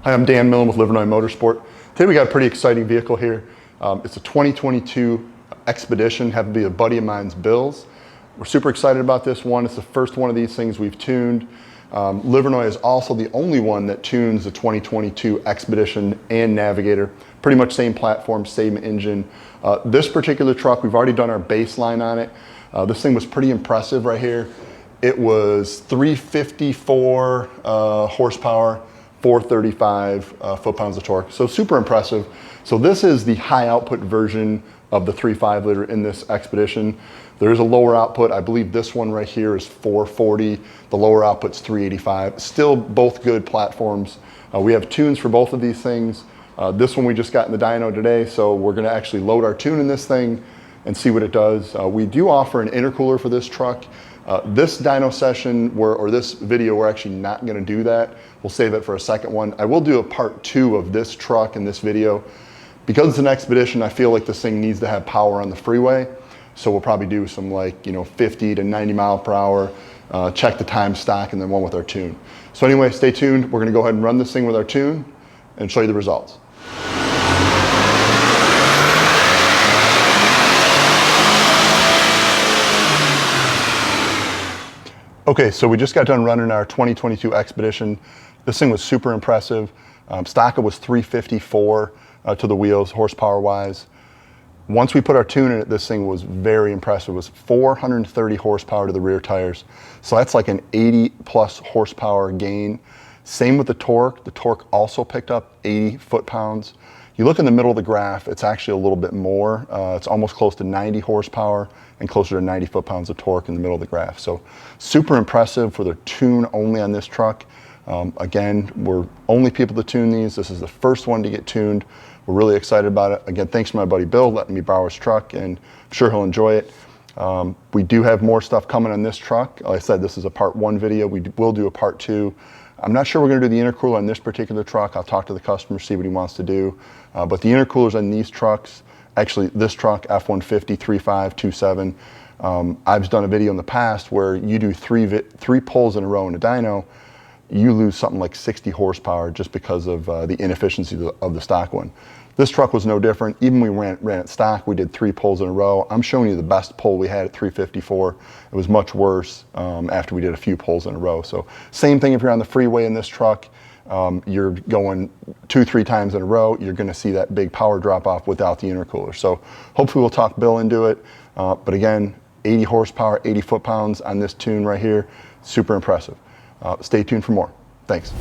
Hi, I'm Dan Millen with Livernois Motorsport. Today we got a pretty exciting vehicle here. It's a 2022 Expedition, happened to be a buddy of mine's Bill's. We're super excited about this one. It's the first one of these things we've tuned. Livernois is also the only one that tunes the 2022 Expedition and Navigator. Pretty much same platform, same engine. This particular truck, we've already done our baseline on it. This thing was pretty impressive right here. It was 354 horsepower, 435 foot-pounds of torque. So super impressive. So this is the high output version of the 3.5 liter in this Expedition. There is a lower output. I believe this one right here is 440. The lower output's 385. Still both good platforms. We have tunes for both of these things. This one we just got in the dyno today, so we're gonna actually load our tune in this thing and see what it does. We do offer an intercooler for this truck. This dyno session, or this video, we're actually not gonna do that. We'll save it for a second one. I will do a part 2 of this truck in this video. Because it's an Expedition, I feel like this thing needs to have power on the freeway. So we'll probably do some 50 to 90 mile per hour, check the time stock, and then one with our tune. So anyway, stay tuned. We're gonna go ahead and run this thing with our tune and show you the results. Okay, so we just got done running our 2022 Expedition. This thing was super impressive. Stock was 354 to the wheels, horsepower wise. Once we put our tune in it, this thing was very impressive. It was 430 horsepower to the rear tires. So that's like an 80 plus horsepower gain. Same with the torque. The torque also picked up 80 foot-pounds. You look in the middle of the graph, it's actually a little bit more. It's almost close to 90 horsepower and closer to 90 foot-pounds of torque in the middle of the graph. So super impressive for the tune only on this truck. Again, we're only people to tune these. This is the first one to get tuned. We're really excited about it. Again, thanks to my buddy Bill letting me borrow his truck, and I'm sure he'll enjoy it. We do have more stuff coming on this truck. Like I said, this is a part 1 video. We will do a part 2. I'm not sure we're gonna do the intercooler on this particular truck. I'll talk to the customer, see what he wants to do. But the intercoolers on these trucks, actually this truck, F-150, 3.5, 2.7, I've done a video in the past where you do three pulls in a row in a dyno, you lose something like 60 horsepower just because of the inefficiency of the stock one. This truck was no different. Even when we ran it stock, we did 3 pulls in a row. I'm showing you the best pull we had at 354. It was much worse after we did a few pulls in a row. So same thing if you're on the freeway in this truck, you're going 2-3 times in a row, you're gonna see that big power drop off without the intercooler. So hopefully we'll talk Bill into it. But again, 80 horsepower, 80 foot-pounds on this tune right here, super impressive. Stay tuned for more. Thanks.